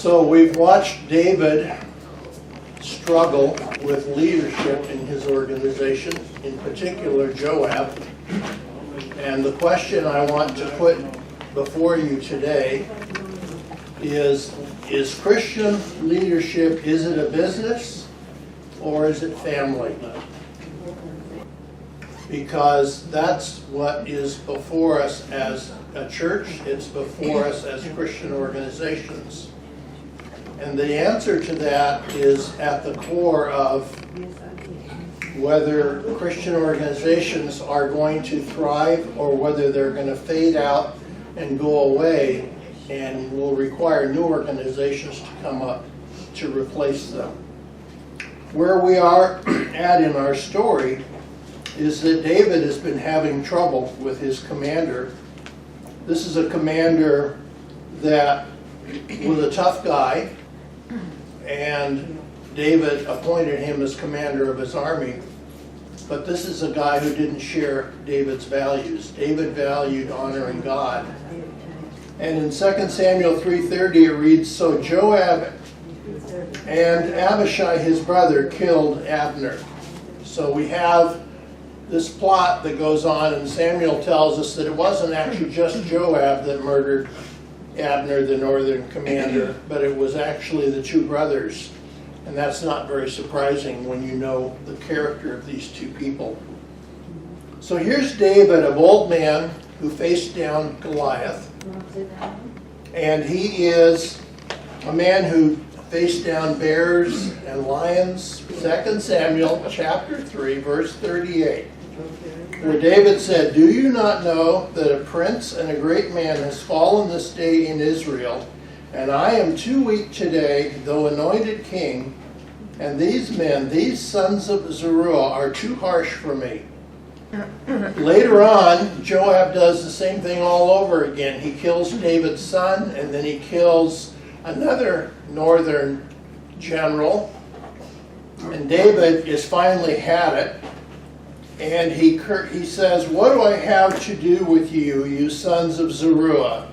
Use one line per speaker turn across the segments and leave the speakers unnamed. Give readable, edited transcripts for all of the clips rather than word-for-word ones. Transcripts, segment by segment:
So we've watched David struggle with leadership in his organization, in particular Joab. And the question I want to put before you today is Christian leadership, is it a business or is it family? Because that's what is before us as a church, it's before us as Christian organizations. And the answer to that is at the core of whether Christian organizations are going to thrive or whether they're going to fade out and go away and will require new organizations to come up to replace them. Where we are at in our story is that David has been having trouble with his commander. This is a commander that was a tough guy, and David appointed him as commander of his army. But this is a guy who didn't share David's values. David valued honoring God. And in 2 Samuel 3:30 it reads, "So Joab and Abishai his brother killed Abner." So we have this plot that goes on, and Samuel tells us that it wasn't actually just Joab that murdered Abner, the northern commander, but it was actually the two brothers. And that's not very surprising when you know the character of these two people. So here's David, a bold man who faced down Goliath. And he is a man who faced down bears and lions. 2 Samuel chapter 3, verse 38. Where David said, "Do you not know that a prince and a great man has fallen this day in Israel? And I am too weak today, though anointed king, and these men, these sons of Zeruiah, are too harsh for me." Later on, Joab does the same thing all over again. He kills David's son, and then he kills another northern general. And David has finally had it. And he says, "What do I have to do with you, you sons of Zeruiah?"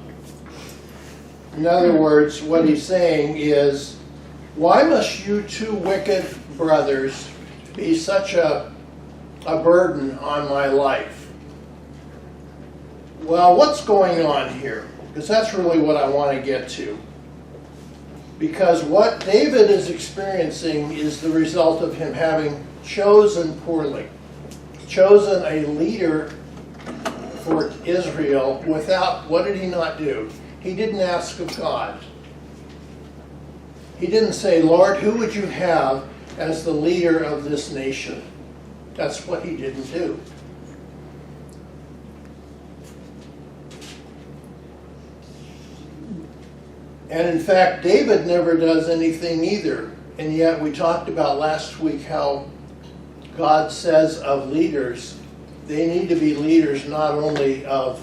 In other words, what he's saying is, why must you two wicked brothers be such a burden on my life? Well, what's going on here? Because that's really what I want to get to. Because what David is experiencing is the result of him having chosen poorly. Chosen a leader for Israel without, what did he not do? He didn't ask of God. He didn't say, "Lord, who would you have as the leader of this nation?" That's what he didn't do. And in fact, David never does anything either. And yet we talked about last week how God says of leaders, they need to be leaders not only of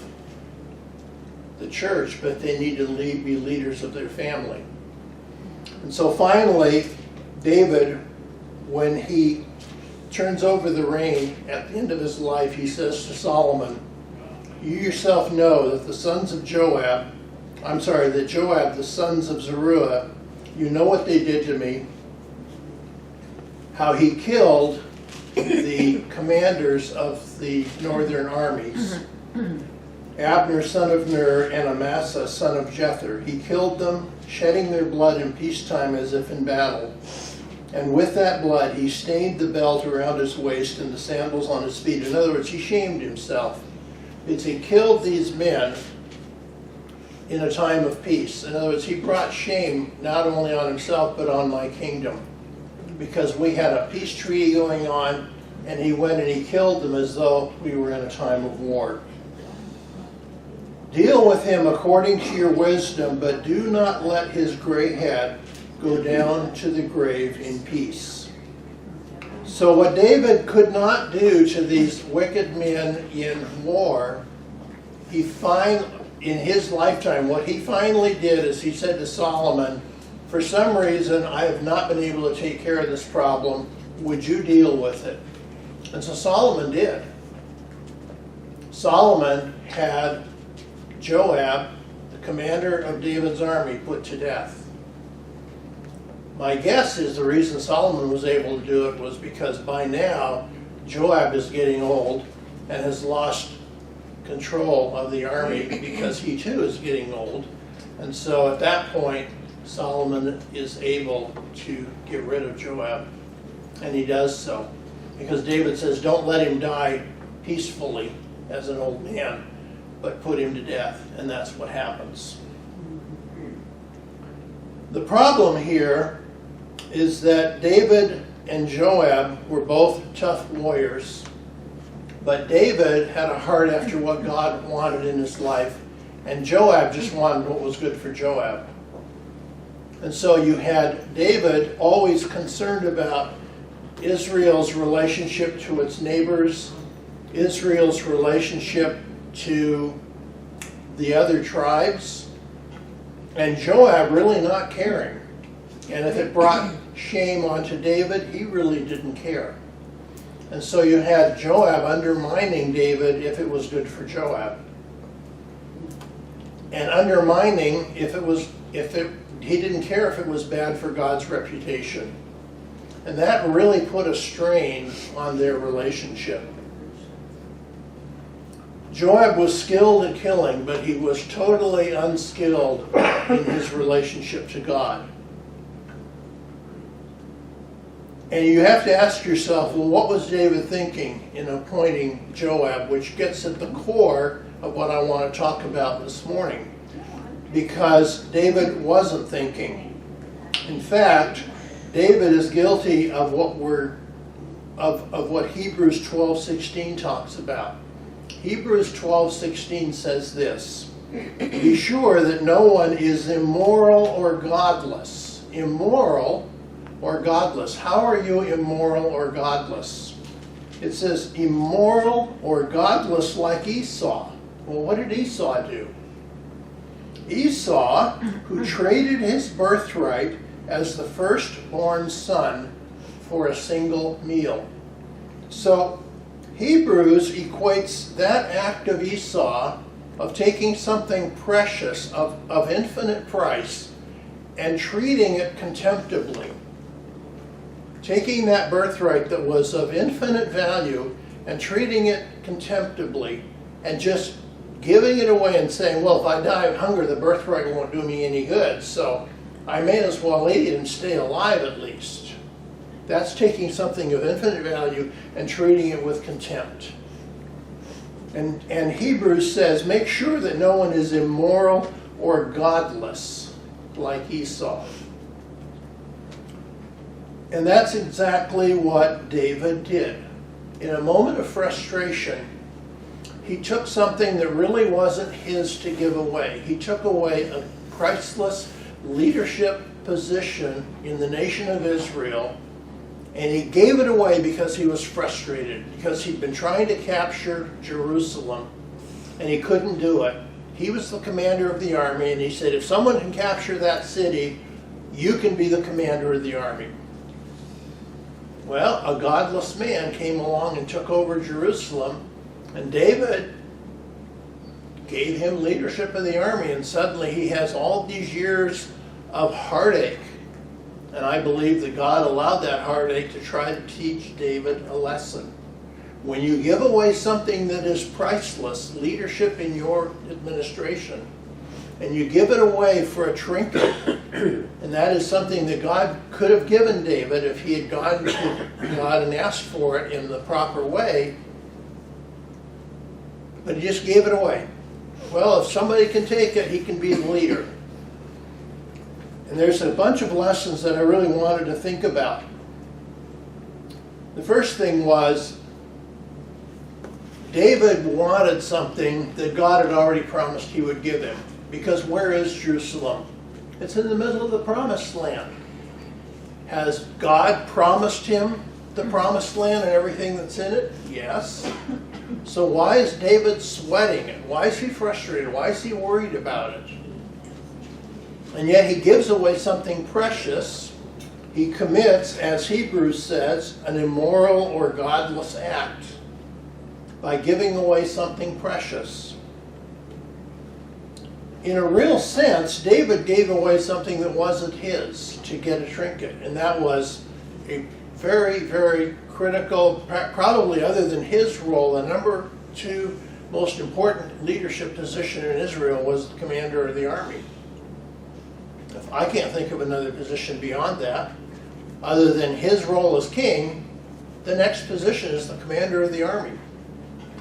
the church, but they need to be leaders of their family. And so finally, David, when he turns over the reign at the end of his life, he says to Solomon, "You yourself know that Joab, the sons of Zeruiah, you know what they did to me, how he killed the commanders of the northern armies, Abner son of Ner and Amasa son of Jether. He killed them, shedding their blood in peacetime as if in battle. And with that blood he stained the belt around his waist and the sandals on his feet." In other words, he shamed himself. He killed these men in a time of peace. In other words, he brought shame not only on himself but on my kingdom. Because we had a peace treaty going on, and he went and he killed them as though we were in a time of war. "Deal with him according to your wisdom, but do not let his gray head go down to the grave in peace." So what David could not do to these wicked men in war, in his lifetime, what he finally did is he said to Solomon, "For some reason, I have not been able to take care of this problem. Would you deal with it?" And so Solomon did. Solomon had Joab, the commander of David's army, put to death. My guess is the reason Solomon was able to do it was because by now Joab is getting old and has lost control of the army because he too is getting old. And so at that point, Solomon is able to get rid of Joab. And he does so. Because David says, don't let him die peacefully as an old man, but put him to death. And that's what happens. The problem here is that David and Joab were both tough warriors. But David had a heart after what God wanted in his life. And Joab just wanted what was good for Joab. And so you had David always concerned about Israel's relationship to its neighbors, Israel's relationship to the other tribes, and Joab really not caring. And if it brought shame onto David, he really didn't care. And so you had Joab undermining David if it was good for Joab, and undermining he didn't care if it was bad for God's reputation. And that really put a strain on their relationship. Joab was skilled at killing, but he was totally unskilled in his relationship to God. And you have to ask yourself, well, what was David thinking in appointing Joab, which gets at the core of what I want to talk about this morning. Because David wasn't thinking. In fact, David is guilty of what Hebrews 12:16 talks about. Hebrews 12:16 says this: be sure that no one is immoral or godless. Immoral or godless. How are you immoral or godless? It says immoral or godless like Esau. Well, what did Esau do? Esau, who traded his birthright as the firstborn son for a single meal. So Hebrews equates that act of Esau of taking something precious of infinite price and treating it contemptibly. Taking that birthright that was of infinite value and treating it contemptibly and just giving it away and saying, well, if I die of hunger, the birthright won't do me any good, so I may as well eat and stay alive at least. That's taking something of infinite value and treating it with contempt. And Hebrews says, make sure that no one is immoral or godless like Esau. And that's exactly what David did. In a moment of frustration, he took something that really wasn't his to give away. He took away a priceless leadership position in the nation of Israel, and he gave it away because he was frustrated, because he'd been trying to capture Jerusalem, and he couldn't do it. He was the commander of the army, and he said, if someone can capture that city, you can be the commander of the army. Well, a godless man came along and took over Jerusalem, and David gave him leadership of the army, and suddenly he has all these years of heartache. And I believe that God allowed that heartache to try to teach David a lesson. When you give away something that is priceless, leadership in your administration, and you give it away for a trinket, and that is something that God could have given David if he had gone to God and asked for it in the proper way, but he just gave it away. Well, if somebody can take it, he can be the leader. And there's a bunch of lessons that I really wanted to think about. The first thing was, David wanted something that God had already promised he would give him. Because where is Jerusalem? It's in the middle of the promised land. Has God promised him the promised land and everything that's in it? Yes. So why is David sweating it? Why is he frustrated? Why is he worried about it? And yet he gives away something precious. He commits, as Hebrews says, an immoral or godless act by giving away something precious. in a real sense, David gave away something that wasn't his to get a trinket, and that was a very, very critical, probably other than his role, the number 2 most important leadership position in Israel was the commander of the army. I can't think of another position beyond that. Other than his role as king, the next position is the commander of the army.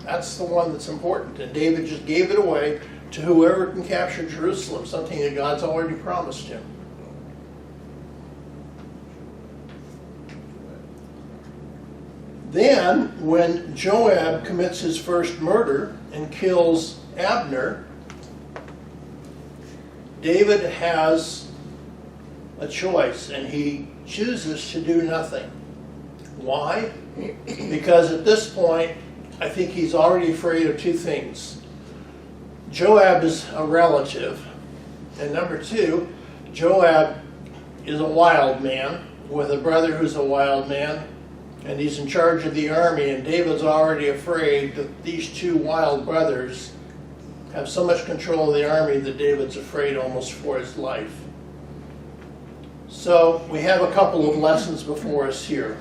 That's the one that's important. And David just gave it away to whoever can capture Jerusalem, something that God's already promised him. Then, when Joab commits his first murder and kills Abner, David has a choice, and he chooses to do nothing. Why? Because at this point, I think he's already afraid of 2 things. Joab is a relative, and number 2, Joab is a wild man with a brother who's a wild man, and he's in charge of the army, and David's already afraid that these 2 wild brothers have so much control of the army that David's afraid almost for his life. So we have a couple of lessons before us here.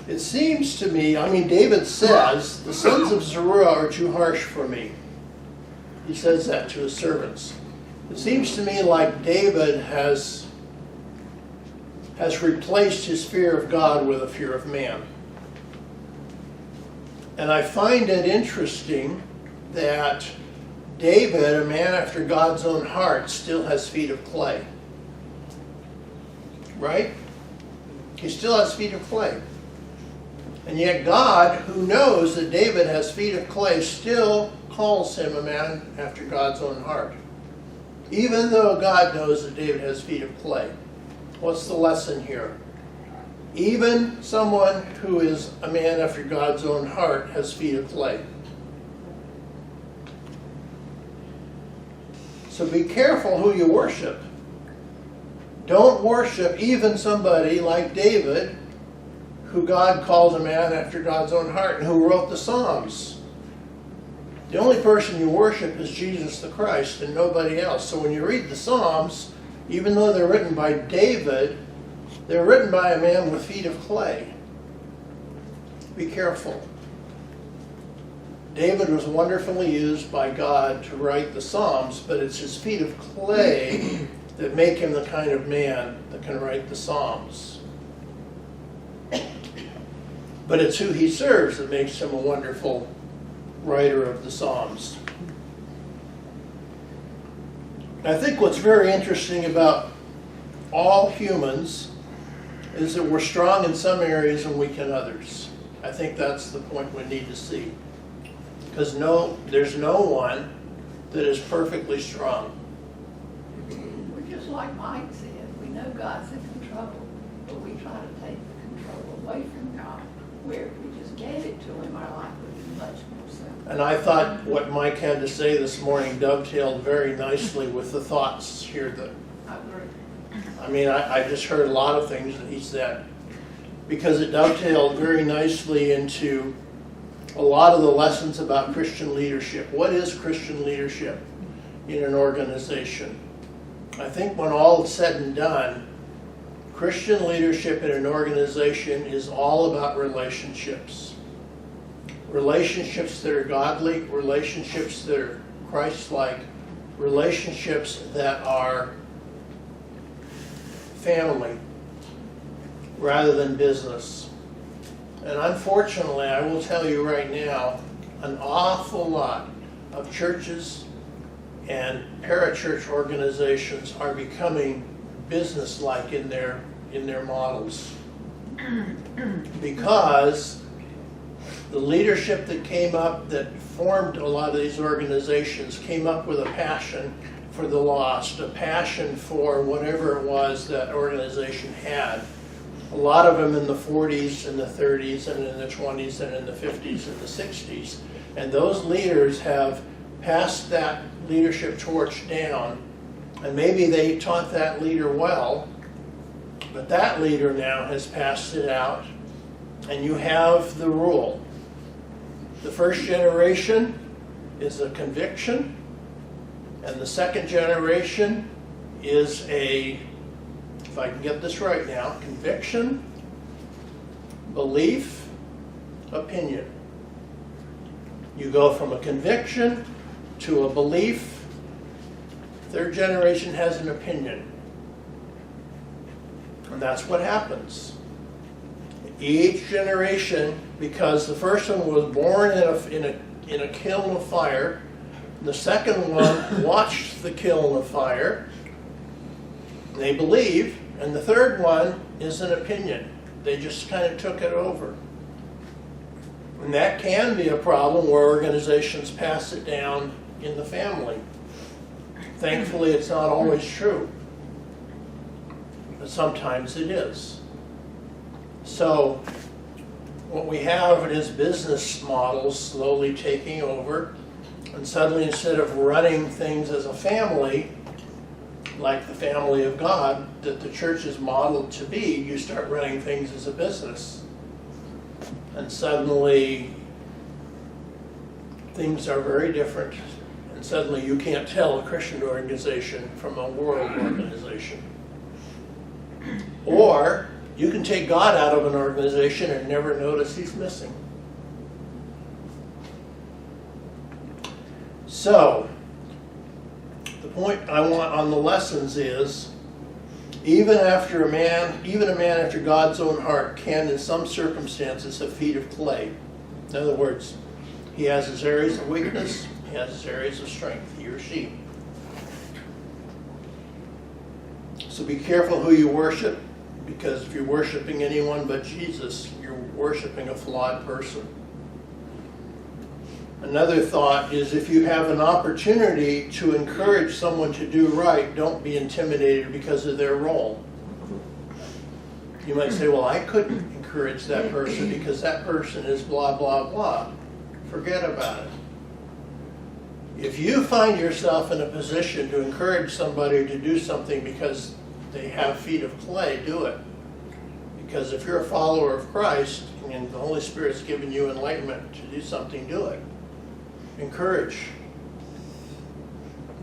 It seems to me, David says, the sons of Zeruiah are too harsh for me. He says that to his servants. It seems to me like David has replaced his fear of God with a fear of man. And I find it interesting that David, a man after God's own heart, still has feet of clay. Right? He still has feet of clay. And yet God, who knows that David has feet of clay, still calls him a man after God's own heart. Even though God knows that David has feet of clay. What's the lesson here? Even someone who is a man after God's own heart has feet of clay. So be careful who you worship. Don't worship even somebody like David, who God calls a man after God's own heart and who wrote the Psalms. The only person you worship is Jesus the Christ and nobody else. So when you read the Psalms, even though they're written by David, they're written by a man with feet of clay. Be careful. David was wonderfully used by God to write the Psalms, but it's his feet of clay that make him the kind of man that can write the Psalms. But it's who he serves that makes him a wonderful writer of the Psalms. I think what's very interesting about all humans is that we're strong in some areas and weak in others. I think that's the point we need to see. Because there's no one that is perfectly strong.
We're just like Mike said, we know God's in control, but we try to take the control away from God. Where if we just gave it to him, our life would be much more simple.
And I thought what Mike had to say this morning dovetailed very nicely with the thoughts here.
I agree.
I mean, I just heard a lot of things that he said, because it dovetailed very nicely into a lot of the lessons about Christian leadership. What is Christian leadership in an organization? I think when all is said and done, Christian leadership in an organization is all about relationships. Relationships that are godly, relationships that are Christ-like, relationships that are family rather than business. And unfortunately, I will tell you right now, an awful lot of churches and parachurch organizations are becoming business-like in their models, because the leadership that came up, that formed a lot of these organizations, came up with a passion for the lost, a passion for whatever it was that organization had. A lot of them in the 40s and the 30s and in the 20s and in the 50s and the 60s. And those leaders have passed that leadership torch down, and maybe they taught that leader well, but that leader now has passed it out, and you have the rule. The first generation is a conviction, And the second generation is if I can get this right now, conviction, belief, opinion. You go from a conviction to a belief. Third generation has an opinion. And that's what happens. Each generation, because the first one was born in a kiln of fire, the second one watched the kiln of fire, they believe, and the third one is an opinion. They just kind of took it over. And that can be a problem where organizations pass it down in the family. Thankfully, it's not always true, but sometimes it is. So what we have is business models slowly taking over, and suddenly instead of running things as a family, like the family of God that the church is modeled to be, you start running things as a business. And suddenly things are very different, and suddenly you can't tell a Christian organization from a world organization. Or you can take God out of an organization and never notice he's missing. So, the point I want on the lessons is, even a man after God's own heart can, in some circumstances, have feet of clay. In other words, he has his areas of weakness, he has his areas of strength, he or she. So be careful who you worship, because if you're worshiping anyone but Jesus, you're worshiping a flawed person. Another thought is, if you have an opportunity to encourage someone to do right, don't be intimidated because of their role. You might say, well, I couldn't encourage that person because that person is blah, blah, blah. Forget about it. If you find yourself in a position to encourage somebody to do something because they have feet of clay, do it. Because if you're a follower of Christ and the Holy Spirit's given you enlightenment to do something, do it. Encourage.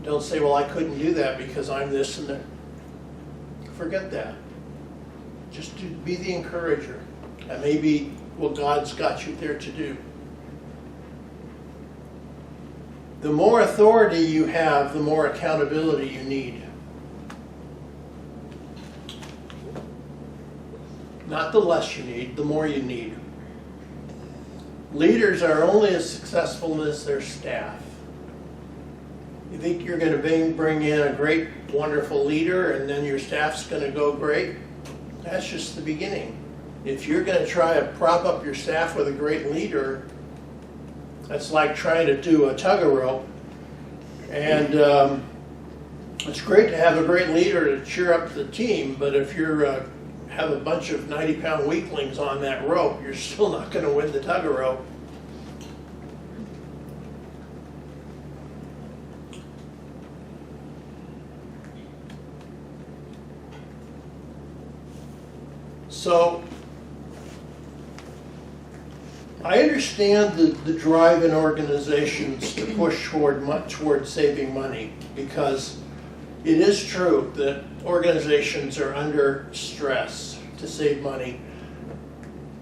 Don't say, well, I couldn't do that because I'm this and that. Forget that. Just be the encourager. That may be what God's got you there to do. The more authority you have, the more accountability you need. Not the less you need, the more you need. Leaders are only as successful as their staff. You think you're going to bring in a great, wonderful leader and then your staff's going to go great? That's just the beginning. If you're going to try to prop up your staff with a great leader, that's like trying to do a tug of rope. And it's great to have a great leader to cheer up the team, but if you're have a bunch of 90-pound weaklings on that rope, you're still not going to win the tug of rope. So, I understand the drive in organizations to push toward saving money, because it is true that organizations are under stress to save money.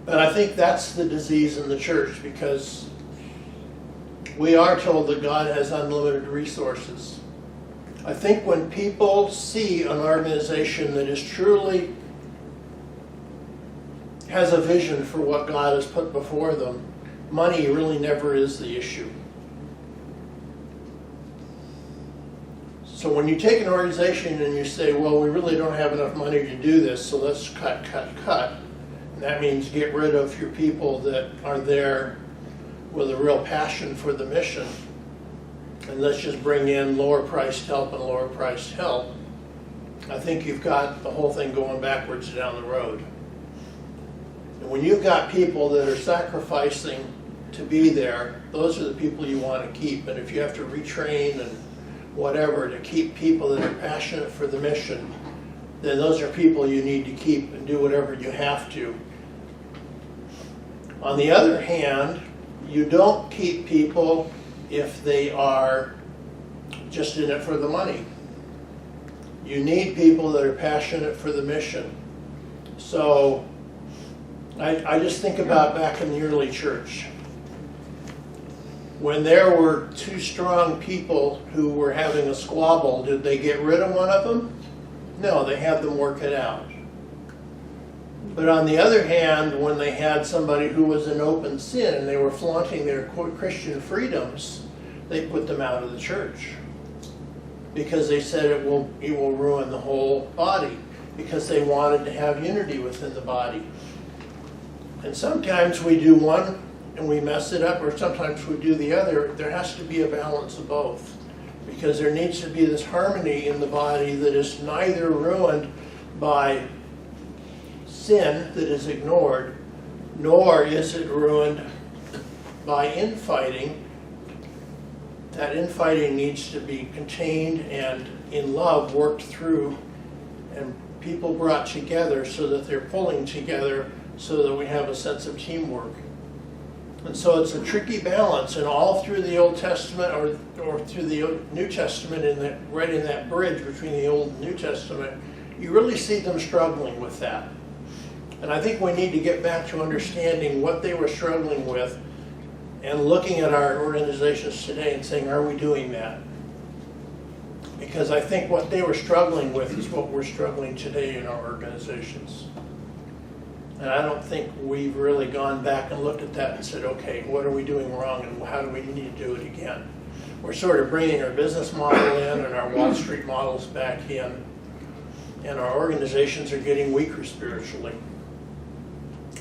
But I think that's the disease in the church, because we are told that God has unlimited resources. I think when people see an organization that is truly has a vision for what God has put before them, money really never is the issue. So when you take an organization and you say, well, we really don't have enough money to do this, so let's cut. And that means get rid of your people that are there with a real passion for the mission. And let's just bring in lower priced help and lower priced help. I think you've got the whole thing going backwards down the road. And when you've got people that are sacrificing to be there, those are the people you want to keep. And if you have to retrain and whatever to keep people that are passionate for the mission, then those are people you need to keep and do whatever you have to. On the other hand, you don't keep people if they are just in it for the money. You need people that are passionate for the mission. So I just think about back in the early church. When there were two strong people who were having a squabble, did they get rid of one of them? No, they had them work it out. But on the other hand, when they had somebody who was in open sin and they were flaunting their Christian freedoms, they put them out of the church. Because they said it will ruin the whole body. Because they wanted to have unity within the body. And sometimes we do one and we mess it up, or sometimes we do the other. There has to be a balance of both. Because there needs to be this harmony in the body that is neither ruined by sin that is ignored, nor is it ruined by infighting. That infighting needs to be contained and in love worked through and people brought together so that they're pulling together so that we have a sense of teamwork. And so it's a tricky balance, and all through the Old Testament or through the New Testament, right in that bridge between the Old and New Testament, you really see them struggling with that. And I think we need to get back to understanding what they were struggling with and looking at our organizations today and saying, are we doing that? Because I think what they were struggling with is what we're struggling today in our organizations. And I don't think we've really gone back and looked at that and said, okay, what are we doing wrong and how do we need to do it again? We're sort of bringing our business model in and our Wall Street models back in, and our organizations are getting weaker spiritually.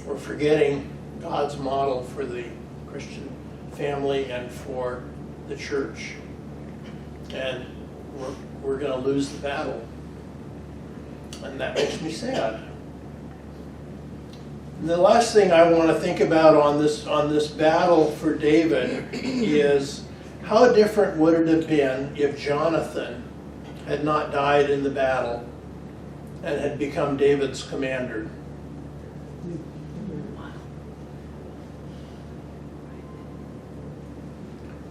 We're forgetting God's model for the Christian family and for the church. And we're going to lose the battle. And that makes me sad. And the last thing I want to think about on this battle for David is how different would it have been if Jonathan had not died in the battle and had become David's commander.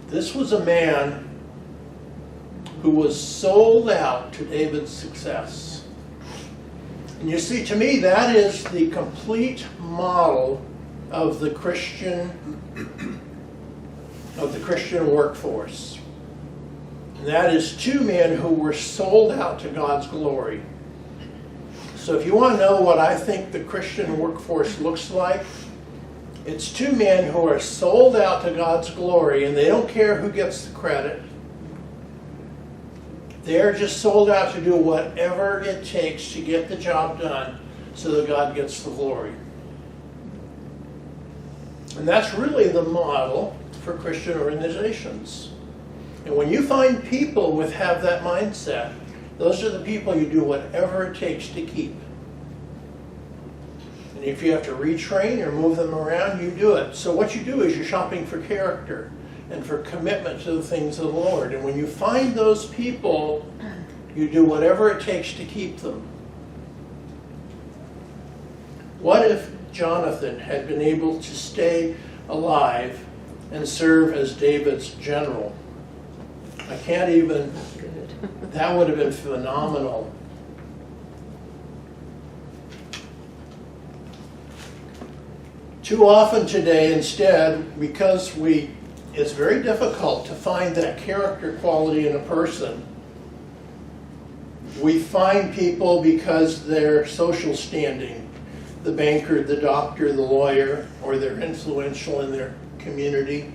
This was a man who was sold out to David's success. And you see, to me, that is the complete model of the Christian workforce. And that is two men who were sold out to God's glory. So if you want to know what I think the Christian workforce looks like, it's two men who are sold out to God's glory, and they don't care who gets the credit. They're just sold out to do whatever it takes to get the job done so that God gets the glory. And that's really the model for Christian organizations. And when you find people who have that mindset, those are the people you do whatever it takes to keep. And if you have to retrain or move them around, you do it. So what you do is you're shopping for character and for commitment to the things of the Lord. And when you find those people, you do whatever it takes to keep them. What if Jonathan had been able to stay alive and serve as David's general? I can't even, that would have been phenomenal. Too often today, instead, because it's very difficult to find that character quality in a person. We find people because their social standing, the banker, the doctor, the lawyer, or they're influential in their community,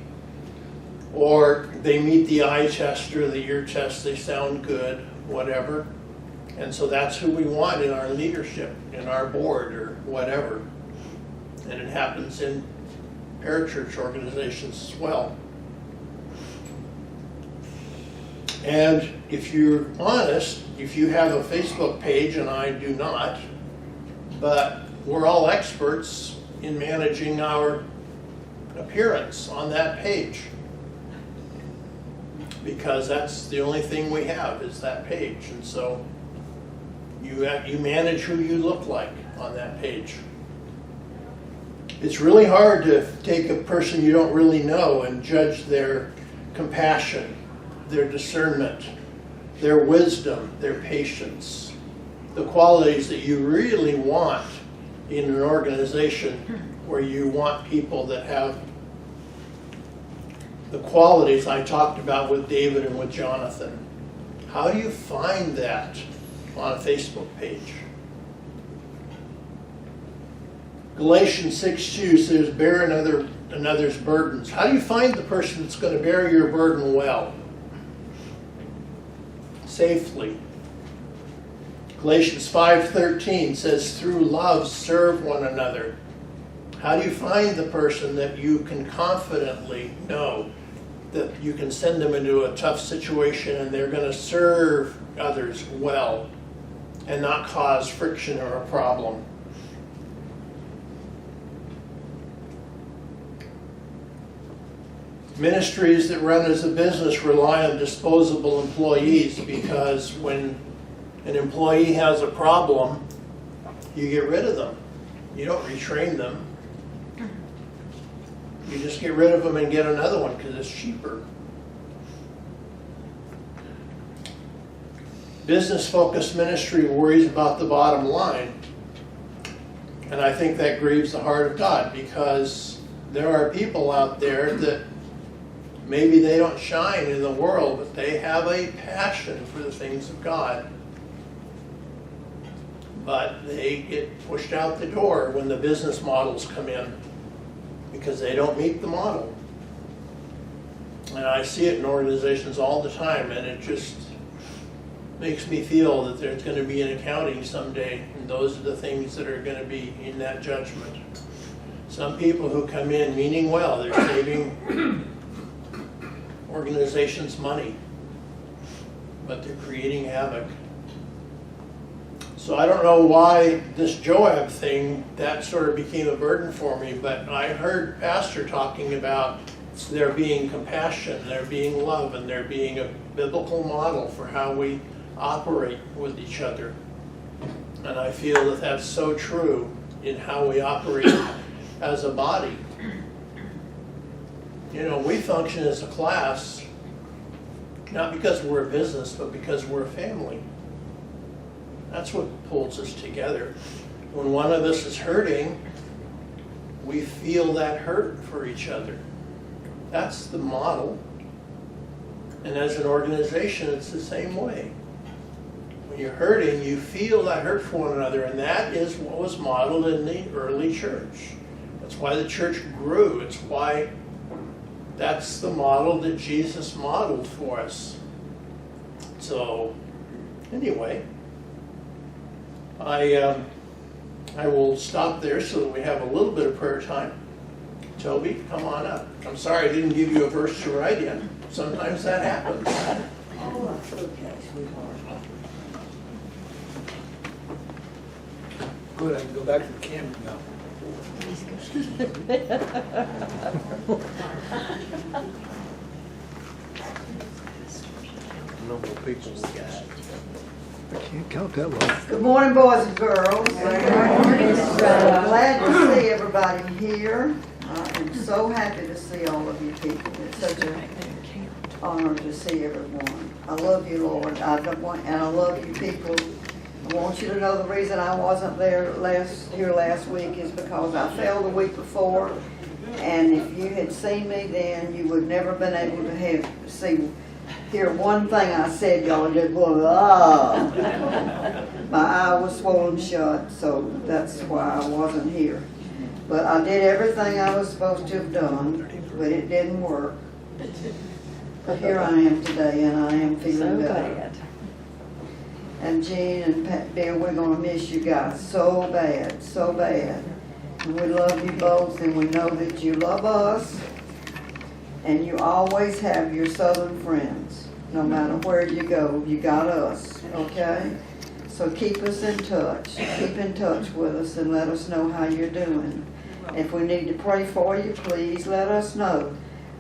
or they meet the eye test or the ear test, they sound good, whatever. And so that's who we want in our leadership, in our board, or whatever. And it happens in parachurch organizations as well. And if you're honest, if you have a Facebook page, and I do not, but we're all experts in managing our appearance on that page. Because that's the only thing we have is that page. And so you manage who you look like on that page. It's really hard to take a person you don't really know and judge their compassion their discernment, their wisdom, their patience, the qualities that you really want in an organization where you want people that have the qualities I talked about with David and with Jonathan. How do you find that on a Facebook page? Galatians 6:2 says, bear another's burdens. How do you find the person that's going to bear your burden well? Safely. Galatians 5:13 says, through love serve one another. How do you find the person that you can confidently know that you can send them into a tough situation and they're going to serve others well and not cause friction or a problem? Ministries that run as a business rely on disposable employees, because when an employee has a problem, you get rid of them. You don't retrain them. You just get rid of them and get another one because it's cheaper. Business-focused ministry worries about the bottom line. And I think that grieves the heart of God, because there are people out there that maybe they don't shine in the world, but they have a passion for the things of God. But they get pushed out the door when the business models come in, because they don't meet the model. And I see it in organizations all the time, and it just makes me feel that there's going to be an accounting someday, and those are the things that are going to be in that judgment. Some people who come in meaning well, they're saving organizations money, but they're creating havoc. So I don't know why this Joab thing, that sort of became a burden for me, but I heard Pastor talking about there being compassion, there being love, and there being a biblical model for how we operate with each other. And I feel that that's so true in how we operate as a body. You know, we function as a class, not because we're a business, but because we're a family. That's what pulls us together. When one of us is hurting, we feel that hurt for each other. That's the model. And as an organization, it's the same way. When you're hurting, you feel that hurt for one another, and that is what was modeled in the early church. That's why the church grew. It's why that's the model that Jesus modeled for us. So, anyway, I will stop there so that we have a little bit of prayer time. Toby, come on up. I'm sorry I didn't give you a verse to write in. Sometimes that happens.
Oh, that's okay, sweetheart.
Good, I can go back to the camera now. Number of people we got. I can't count that long.
Good morning, boys and girls. Glad to see everybody here. I am so happy to see all of you people. It's such an honor to see everyone. I love you, Lord. And I love you people. I want you to know the reason I wasn't there here last week is because I fell the week before, and if you had seen me then, you would never been able to hear one thing I said. Y'all just blah. My eye was swollen shut, so that's why I wasn't here. But I did everything I was supposed to have done, but it didn't work. But here I am today, and I am feeling better. And Jean and Bill, we're going to miss you guys so bad, so bad. And we love you both, and we know that you love us, and you always have your Southern friends. No matter where you go, you got us, okay? So keep us in touch. Keep in touch with us and let us know how you're doing. If we need to pray for you, please let us know.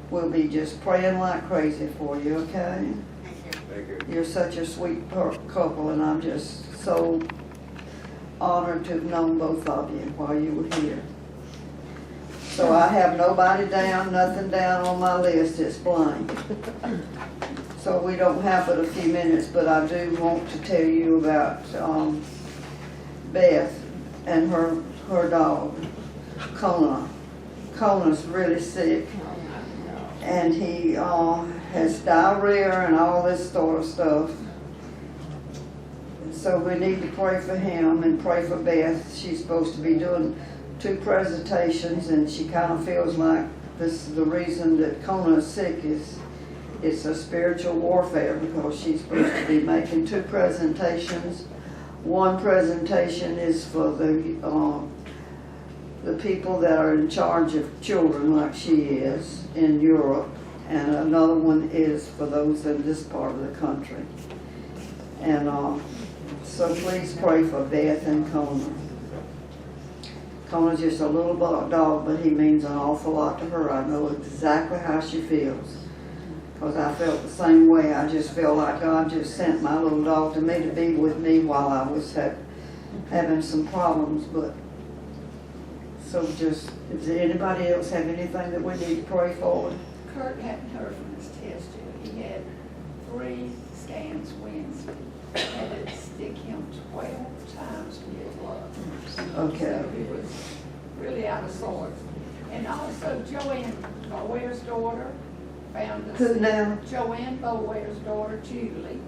We'll be just praying like crazy for you, okay? You're such a sweet couple, and I'm just so honored to have known both of you while you were here. So I have nobody down, nothing down on my list. It's blank. So we don't have but a few minutes, but I do want to tell you about Beth and her dog, Kona. Kona's really sick, and he has diarrhea and all this sort of stuff. So we need to pray for him and pray for Beth. She's supposed to be doing 2 presentations, and she kind of feels like this is the reason that Kona is sick is it's a spiritual warfare, because she's supposed to be making 2 presentations. One presentation is for the people that are in charge of children, like she is, in Europe, and another one is for those in this part of the country. And so please pray for Beth and Kona. Kona's just a little dog, but he means an awful lot to her. I know exactly how she feels, because I felt the same way. I just felt like God just sent my little dog to me to be with me while I was having some problems. But so just, does anybody else have anything that we need to pray for?
Kurt hadn't heard from his test yet. He had 3 scans Wednesday, and it stick him 12 times with blood.
Okay.
So he was really out of sorts. And also Joanne Bowere's daughter found a
Who now?
Joanne Bowere's daughter, Julie,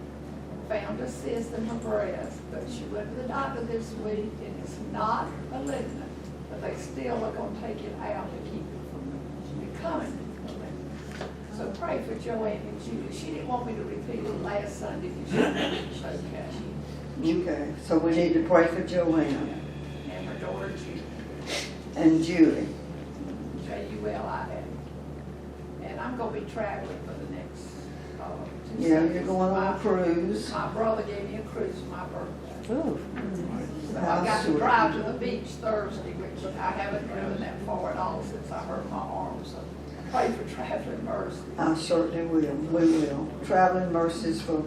found a cyst in her breast, but she went to the doctor this week, and it's not malignant, but they still are going to take it out to keep it from becoming malignant. So pray for Joanne and Julie. She didn't want me to repeat it last Sunday, because she was okay.
Okay, so we need to pray for Joanne
And her daughter, Julie.
and Julie.
Julie. And I'm going to be traveling for the next 2
Yeah,
Sundays.
you're going on a cruise.
My brother gave me a cruise for my birthday.
Ooh.
So I got to drive to the beach Thursday, which I haven't driven that far at all since I hurt my arm. So pray for traveling mercy.
I certainly will. We will. Traveling mercies for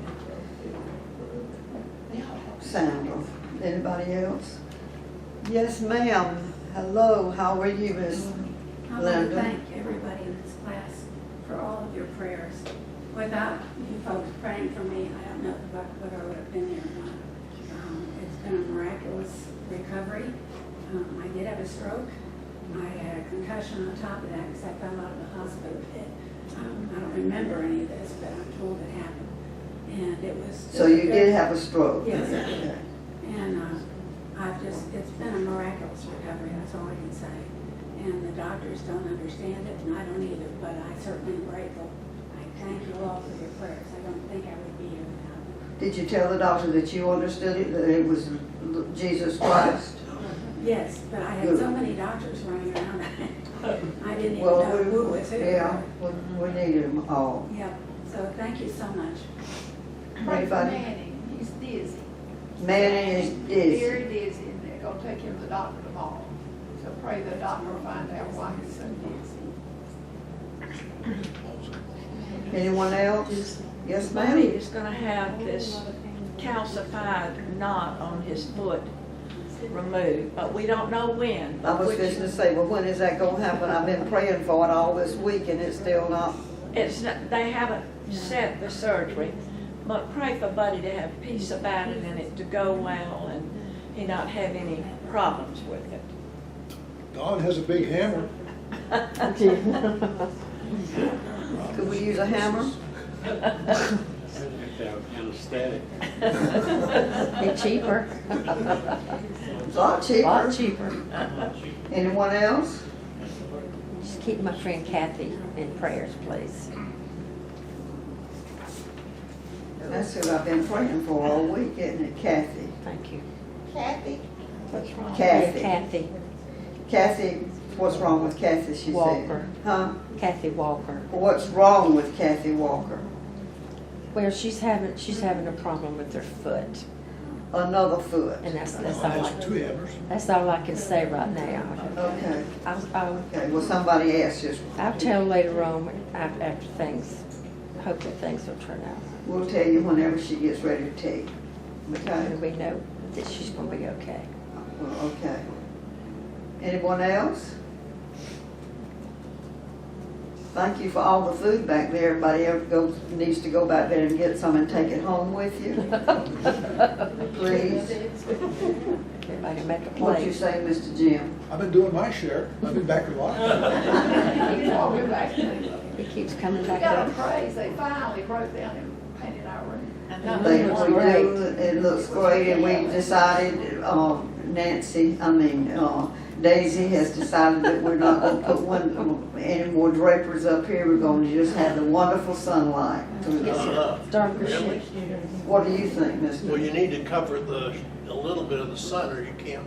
Sandra. Anybody else? Yes, ma'am. Hello. How are you, Miss
I want to
Linda?
thank everybody in this class for all of your prayers. Without you folks praying for me, I don't know whether I would have been there or not. It's been a miraculous recovery. I did have a stroke. I had a concussion on top of that because I fell out of the hospital pit. I don't remember any of this, but I'm told it happened. And it was...
So you did have a stroke?
Yes, I did.
Okay.
And it's been a miraculous recovery, that's all I can say. And the doctors don't understand it, and I don't either, but I certainly am grateful. I thank you all for your prayers. I don't think I would be here without them.
Did you tell the doctor that you understood it, that it was Jesus Christ?
Yes, but I had so many doctors running around, I didn't even
Well,
know who was who.
yeah, we needed them all.
Yep, so thank you so much.
Pray for
Anybody?
Manning. He's dizzy.
Manning is dizzy.
Very dizzy, and they're going to take him to the doctor tomorrow. So pray the doctor will find out why he's so dizzy.
Anyone else? Yes,
Buddy
ma'am?
is gonna have this calcified knot on his foot removed, but we don't know when.
I was
Which-
just to say, well, when is that gonna happen? I've been praying for it all this week and it's still not.
They haven't set the surgery, but pray for Buddy to have peace about it and it to go well and he not have any problems with it.
God has a big hammer.
Could we use a hammer?
Anesthetic.
Be cheaper.
It's a lot cheaper.
Lot cheaper.
Anyone else?
Just keep my friend Kathy in prayers, please.
That's who I've been praying for all week, isn't it? Kathy.
Thank you.
Kathy?
What's wrong?
Kathy.
Kathy
Kathy, what's wrong with Kathy, she said?
Walker.
Huh?
Kathy Walker.
What's wrong with Kathy Walker?
Well, she's having a problem with her foot,
Another foot.
and that's all
That's 2 hammers.
that's all I can say right now.
Okay.
I'll
Okay, well, somebody asked just,
tell later on after things. Hopefully things will turn out.
we'll tell you whenever she gets ready to tell you. Okay?
And we know that she's going to be okay.
Well, okay. Anyone else? Thank you for all the food back there. Everybody ever needs to go back there and get some and take it home with you. Please.
Everybody make a
What'd you
plate.
say, Mr. Jim?
I've been doing my share. I've been back a lot.
Oh, we're back.
He keeps coming
We
back
got
up.
a praise, they finally broke down and painted our room.
They
looks
we
great.
do, it looks great, and we decided, Daisy has decided that we're not gonna put any more drapers up here. We're gonna just have the wonderful sunlight.
Darker shade.
What do you think, Mr.?
Well, you need to cover a little bit of the sun or you can't.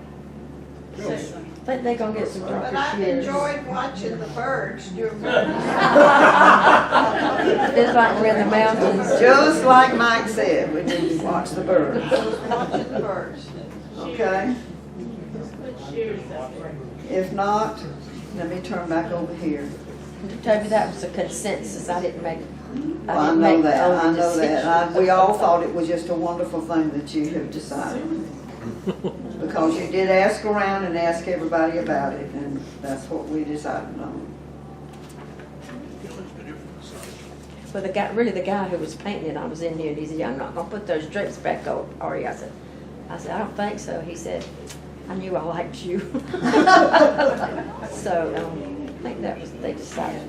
I think they're gonna get some
But
darker
I've
shades.
enjoyed watching the birds do
It's like we're in the mountains.
Just like Mike said, we need to watch the birds,
watching the birds.
okay? If not, let me turn back over here.
Toby, that was a consensus. I didn't make.
I
didn't
know
make
that, I
only
know that.
decisions.
We all thought it was just a wonderful thing that you have decided. Because you did ask around and ask everybody about it, and that's what we decided on.
But the guy who was painting it, I was in there, and he said, "I'm not gonna put those drapes back on, Ari." I said, "I don't think so." He said, "I knew I liked you." So, I think that was, they decided,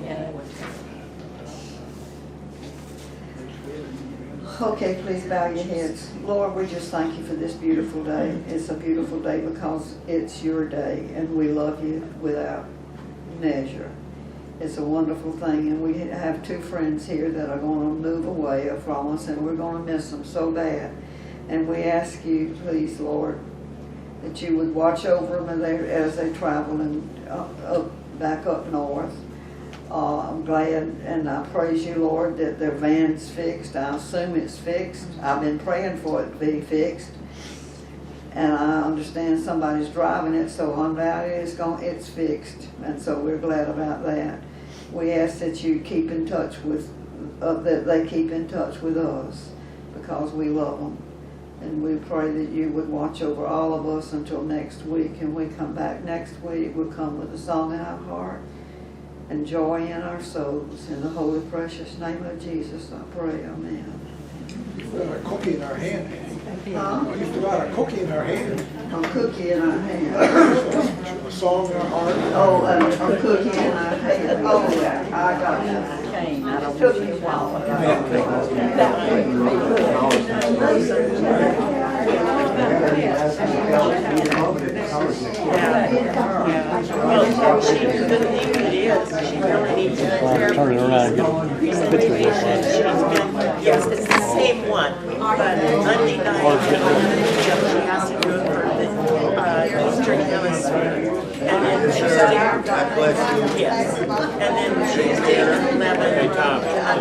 Okay, please bow your heads. Lord, we just thank you for this beautiful day. It's a beautiful day because it's your day, and we love you without measure. It's a wonderful thing, and we have two friends here that are going to move away from us, and we're going to miss them so bad. And we ask you, please, Lord, that you would watch over them as they travel and back up north. I'm glad and I praise you, Lord, that their van's fixed. I assume it's fixed. I've been praying for it to be fixed. And I understand somebody's driving it, so undoubtedly it's fixed. And so we're glad about that. We ask that you keep in touch with, that they keep in touch with us because we love them. And we pray that you would watch over all of us until next week. And we come back next week, we'll come with a song in our heart and joy in our souls. In the holy, precious name of Jesus, I pray, amen.
We got a cookie in our hand.
Huh?
We got a cookie in our hand.
A cookie in our hand.
A song in our heart.
Oh, a cookie in our hand. Oh, I got it. It took me a while.
Turn it around and get a picture of this.
Yes, it's the same one, but undeniably, she has to do it for the Easter hemisphere. And then Tuesday, God bless you. Yes. And then Tuesday at 11 in the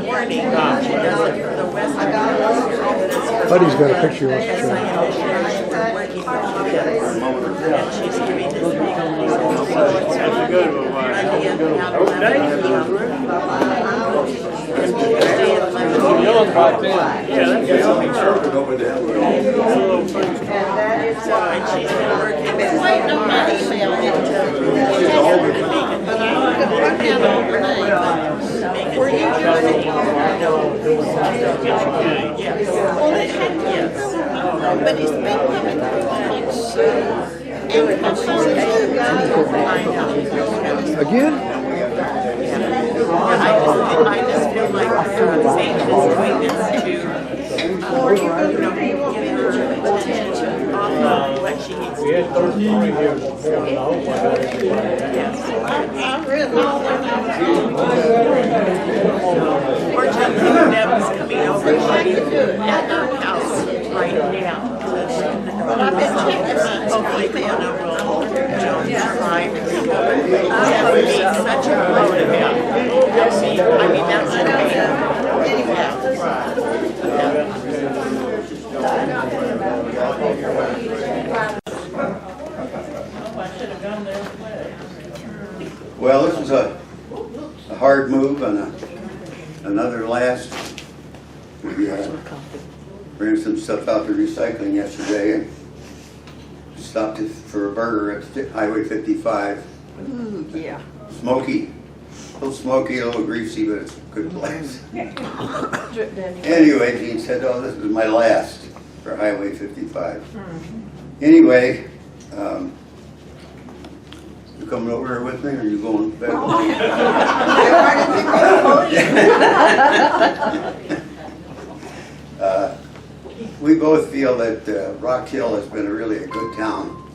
morning, she does it for the Western Hemisphere.
Buddy's got a picture of
As I am missionary, we're working with kids. And she's giving this big That's a good one, Monday at 11 p.m. And Tuesday at 11 and she's been working. I've been waiting on my email but I could run down overnight. Were you doing it? No. Yes. Well, it had to. Yes. But it's been coming through so. And I'm sorry too, guys. I know.
Again?
I just feel like Satan is doing this to give her attention off of what she needs to do.
We had 13 here before the whole
Yes.
I've written all of
Fortunately, Deb is coming over. She's at our house right now.
But I've been checking
Hopefully, Connor will try to recover. That would be such a blow to him. I mean, that's
Well, this was a hard move and another last. We ran some stuff out to recycling yesterday and stopped it for a burger at Highway 55.
ooh, yeah.
Smoky. little smoky, a little greasy, but it's a good place.
Drip down your-
Anyway, Gene said, oh, this is my last for Highway 55. Anyway, you coming over here with me, or are you going back? We both feel that Rock Hill has been really a good town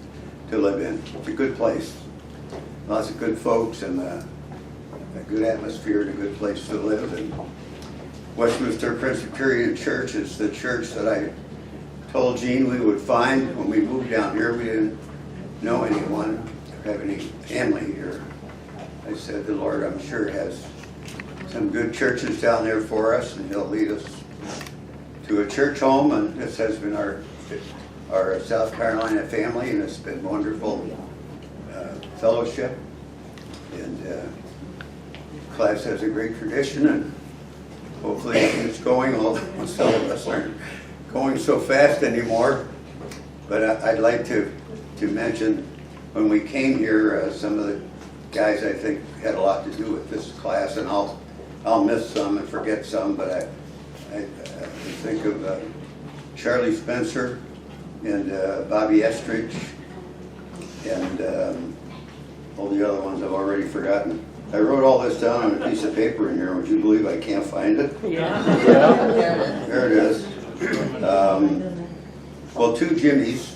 to live in. It's a good place. Lots of good folks and a good atmosphere and a good place to live. And Westminster Presbyterian Church is the church that I told Gene we would find when we moved down here. We didn't know anyone or have any family here. I said, the Lord, I'm sure, has some good churches down there for us, and He'll lead us to a church home. And this has been our South Carolina family, and it's been wonderful fellowship. And class has a great tradition, and hopefully it's going, although some of us aren't going so fast anymore. But I'd like to mention, when we came here, some of the guys I think had a lot to do with this class, and I'll miss some and forget some, but I think of Charlie Spencer and Bobby Estridge and all the other ones I've already forgotten. I wrote all this down on a piece of paper in here. Would you believe I can't find it?
Yeah.
There it is. Well, two Jimmys,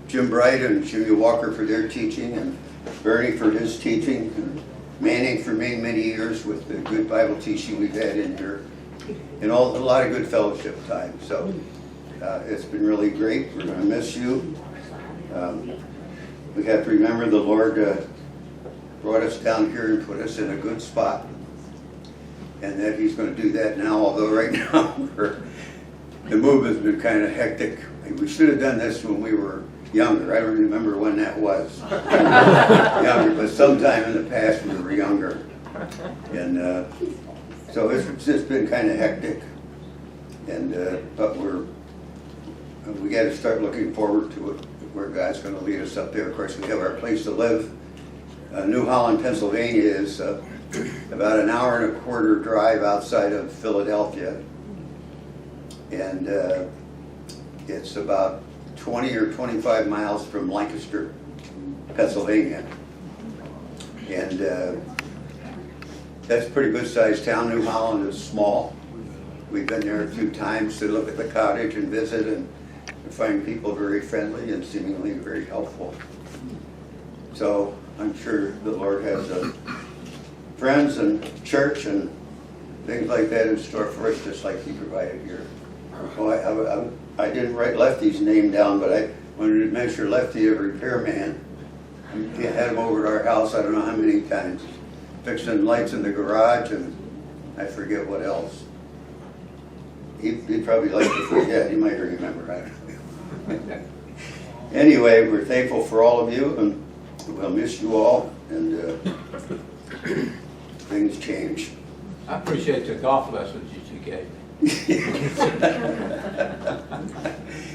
Jim Bright and Jimmy Walker for their teaching, and Bernie for his teaching, and Manning for many, many years with the good Bible teaching we've had in here, and a lot of good fellowship time. So it's been really great. We're going to miss you. We have to remember the Lord brought us down here and put us in a good spot, and that He's going to do that now, although right now the move has been kind of hectic. We should have done this when we were younger. I don't remember when that was. Younger, but sometime in the past we were younger. And so it's just been kind of hectic. And but we got to start looking forward to it, where God's going to lead us up there. Of course, we have our place to live. New Holland, Pennsylvania is about an hour and a quarter drive outside of Philadelphia. And it's about 20 or 25 miles from Lancaster, Pennsylvania. And that's a pretty good sized town. New Holland is small. We've been there a few times to look at the cottage and visit, and find people very friendly and seemingly very helpful. So I'm sure the Lord has friends and church and things like that in store for us, just like He provided here. Well, I didn't write Lefty's name down, but I wanted to mention Lefty, a repairman. He had him over at our house, I don't know how many times, fixing lights in the garage, and I forget what else. He'd probably like to forget. He might remember. I don't know. Anyway, we're thankful for all of you, and we'll miss you all, and things change.
I appreciate the golf lessons that you gave me.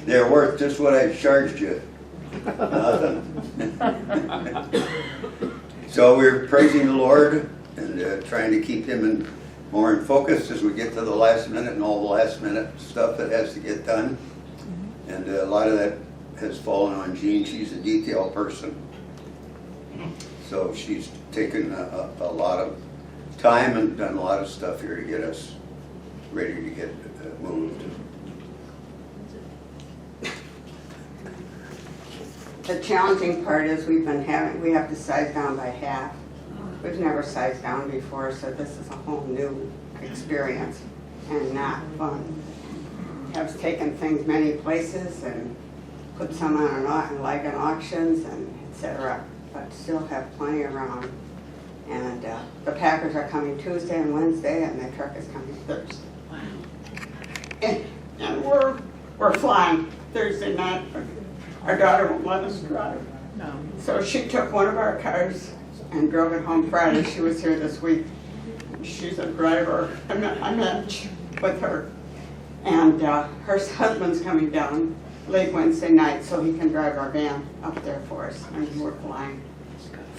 They're worth just what I charged you. Nothing. So we're praising the Lord and trying to keep Him more in focus as we get to the last minute and all the last minute stuff that has to get done. And a lot of that has fallen on Jean. She's a detail person. So she's taken a lot of time and done a lot of stuff here to get us ready to get moved.
The challenging part is we have to size down by half. We've never sized down before, so this is a whole new experience and not fun. I've taken things many places and put some on auctions and etc., but still have plenty around. And the Packers are coming Tuesday and Wednesday, and the truck is coming Thursday. Wow. And we're flying Thursday night. Our daughter won't let us drive. No. So she took one of our cars and drove it home Friday. She was here this week. She's a driver. I met with her. And her husband's coming down late Wednesday night so he can drive our van up there for us. And we're flying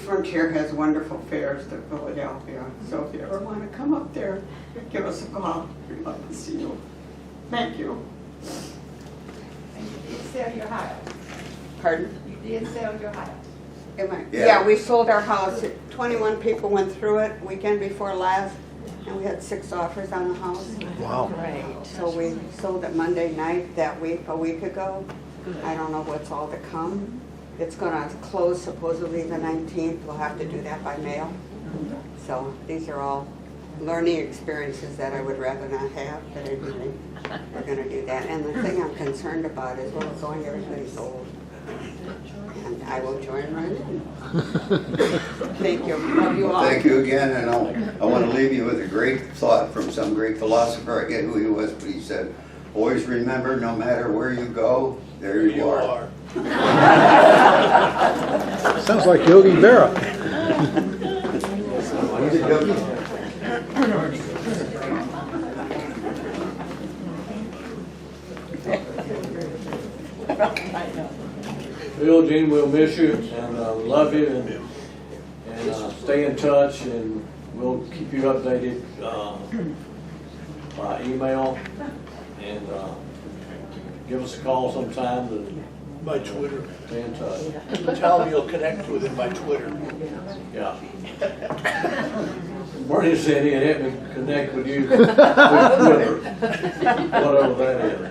Frontier has wonderful fairs to Philadelphia, so if you ever want to come up there, give us a call. We'd love to see you. Thank you.
And you did sell your house.
Pardon?
You did sell your house.
Yeah, we sold our house. 21 people went through it weekend before last, and we had 6 offers on the house.
Wow.
So we sold it Monday night a week ago. I don't know what's all to come. It's gonna close supposedly the 19th. We'll have to do that by mail. So these are all learning experiences that I would rather not have, but anyway, we're gonna do that. And the thing I'm concerned about is where we're going, everybody's old. And I will join right in. Thank you. Love you all.
Thank you again, and I want to leave you with a great thought from some great philosopher. I forget who he was, but he said, always remember, no matter where you go, there you are.
Sounds like Yogi Berra.
Bill, Gene, we'll miss you and love you and stay in touch, and we'll keep you updated by email, and give us a call sometime to
By Twitter.
stay in touch.
Tell him you'll connect with him by Twitter.
Yeah. Bernie said he'd help me connect with you with Twitter, whatever that is.